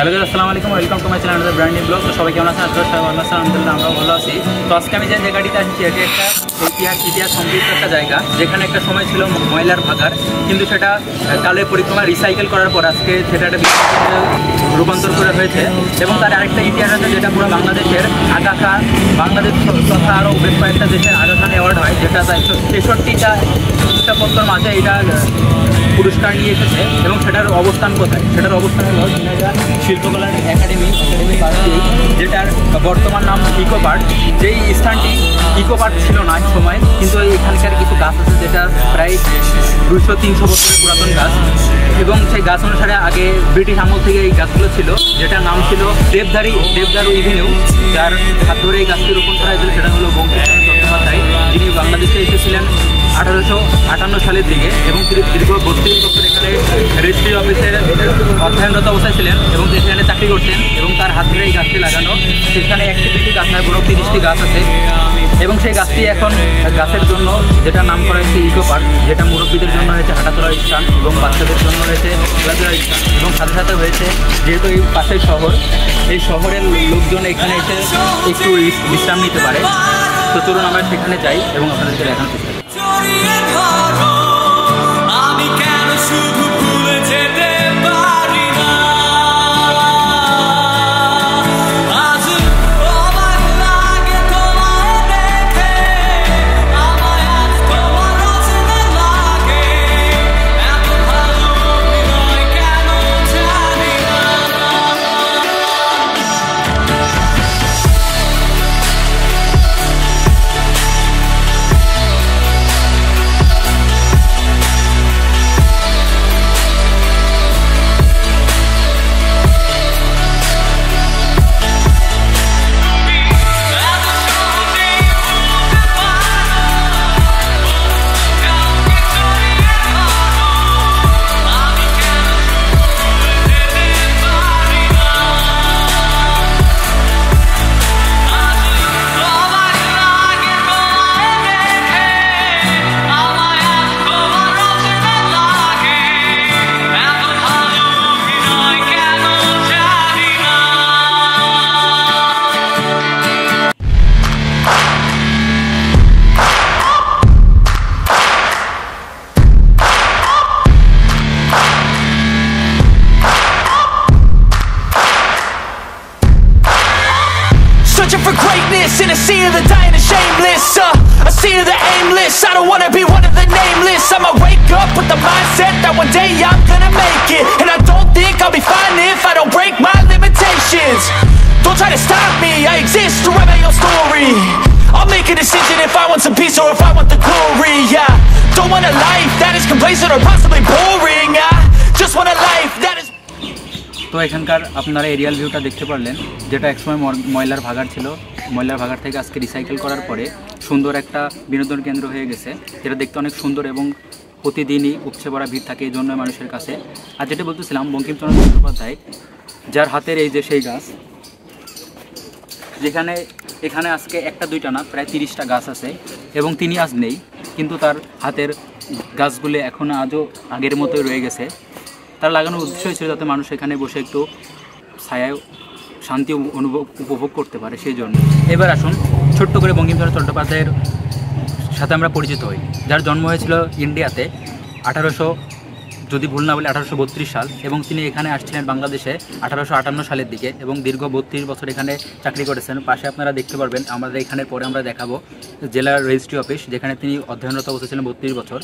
Hello guys, আসসালামু আলাইকুম, welcome to my channel another brand new blog. তো সবাই কেমন আছেন? আপনারা সবাই ভালো আছেন? আলহামদুলিল্লাহ আমরাও ভালো আছি। তো আজকে আমি যে জায়গাটিতে আসছি এটি একটা ইতিহাস সমৃদ্ধ একটা জায়গা, যেখানে একটা সময় ছিল ময়লার ভাগাড়, কিন্তু সেটা কালের পরিক্রমা রিসাইকেল করার পর আজকে সেটা একটা রূপান্তর করে হয়েছে। এবং তার আরেকটা ইতিহাস আছে, যেটা পুরো বাংলাদেশের আগা খান, বাংলাদেশ তথা আরও বেশ কয়েকটা দেশের আগা খান অ্যাওয়ার্ড হয়, যেটা 63টা স্থাপত্যর মাঝে এটা পুরস্কার নিয়ে এসেছে। এবং সেটার অবস্থান কোথায়? সেটার অবস্থান হলো শিল্পকলা একাডেমির পাশেই, যেটার বর্তমান নাম ইকো পার্ক। যেই স্থানটি ইকো পার্ক ছিল না এক সময়, কিন্তু এখানকার কিছু গাছ আছে যেটা প্রায় 200-300 বছরের পুরাতন গাছ। এবং সেই গাছ অনুসারে আগে ব্রিটিশ আমল থেকে এই গাছগুলো ছিল, যেটার নাম ছিল দেবদারু ইভিনিউ। যার হাত ধরে এই গাছটি রোপণ করা হয়েছিল সেটা হলো বঙ্কিমচন্দ্র চট্টোপাধ্যায়, যিনি বাংলাদেশে এসেছিলেন 1858 সালের দিকে। এবং তিনি দীর্ঘ 32 বছর এখানে রেজিস্ট্রি অফিসের অধ্যয়নরত অবস্থায় ছিলেন এবং সেখানে চাকরি করতেন। এবং তার হাত ধরে এই গাছটি লাগানো। সেখানে 1টি গাছ নয়, বড় 30টি গাছ আছে। এবং সেই গাছটি এখন গাছের জন্য যেটা নাম করা হয়েছে ইকো পার্ক, যেটা মুরব্বীদের জন্য হয়েছে হাঁটা চলার স্থান এবং বাচ্চাদের জন্য হয়েছে খেলাধুলার স্থান। এবং সাথে সাথে হয়েছে, যেহেতু এই পাশের শহর, এই শহরের লোকজন এখানে এসে একটু বিশ্রাম নিতে পারে। তো চলুন আমরা সেখানে যাই এবং আপনাদেরকে দেখানোর চেষ্টা করি। For greatness in a sea of the dying and shameless, a sea of the aimless. I don't wanna be one of the nameless. I'ma wake up with the mindset that one day I'm gonna make it. And I don't think I'll be fine if I don't break my limitations. Don't try to stop me, I exist to write my own story. I'll make a decision if I want some peace or if I want the glory. Yeah, don't want a life that is complacent or possibly boring. I just want a life that is. তো এখানকার আপনারা Arial ভিউটা দেখতে পারলেন, যেটা একসময় ময়লার ভাগাড় ছিল। ময়লার ভাগাড় থেকে আজকে রিসাইকেল করার পরে সুন্দর একটা বিনোদন কেন্দ্র হয়ে গেছে, যেটা দেখতে অনেক সুন্দর এবং প্রতিদিনই উপচে পড়া ভিড় থাকে এই জন্য মানুষের কাছে। আর যেটা বলতেছিলাম, বঙ্কিমচন্দ্র চট্টোপাধ্যায়, যার হাতের এই যে সেই গাছ, যেখানে এখানে আজকে 1টা-2টা না, প্রায় 30টা গাছ আছে। এবং তিনি আজ নেই, কিন্তু তার হাতের গাছগুলি এখন আজও আগের মতোই রয়ে গেছে। তার লাগানোর উদ্দেশ্য ছিল যাতে মানুষ এখানে বসে একটু ছায়ায় শান্তি উপভোগ করতে পারে, সেই জন্য। এবার আসুন ছোট্ট করে বঙ্কিমচন্দ্র চট্টোপাধ্যায়ের সাথে আমরা পরিচিত হই, যার জন্ম হয়েছিল ইন্ডিয়াতে 1800, যদি ভুল না বলে 1832 সাল। এবং তিনি এখানে আসছিলেন বাংলাদেশে 1858 সালের দিকে এবং দীর্ঘ 32 বছর এখানে চাকরি করেছেন। পাশে আপনারা দেখতে পারবেন, আমাদের এখানের পরে আমরা দেখাবো জেলার রেজিস্ট্রি অফিস, যেখানে তিনি অধ্যয়নরত অবস্থায় ছিলেন 32 বছর,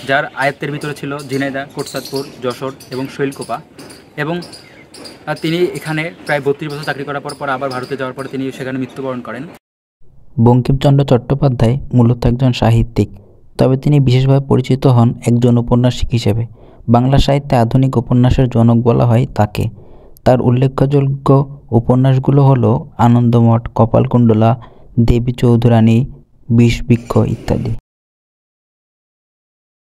যার আয়ত্তের ভিতরে ছিল ঝিনাইদহ, কোটচাঁদপুর, যশোর এবং শৈলকুপা। এবং তিনি এখানে প্রায় 32 বছর চাকরি করার পর আবার ভারতে যাওয়ার পরে তিনি সেখানে মৃত্যুবরণ করেন। বঙ্কিমচন্দ্র চট্টোপাধ্যায় মূলত একজন সাহিত্যিক, তবে তিনি বিশেষভাবে পরিচিত হন একজন ঔপন্যাসিক হিসেবে। বাংলা সাহিত্যে আধুনিক উপন্যাসের জনক বলা হয় তাকে। তার উল্লেখযোগ্য উপন্যাসগুলো হলো আনন্দমঠ, কপালকুণ্ডলা, দেবী চৌধুরানী, বিষবৃক্ষ ইত্যাদি।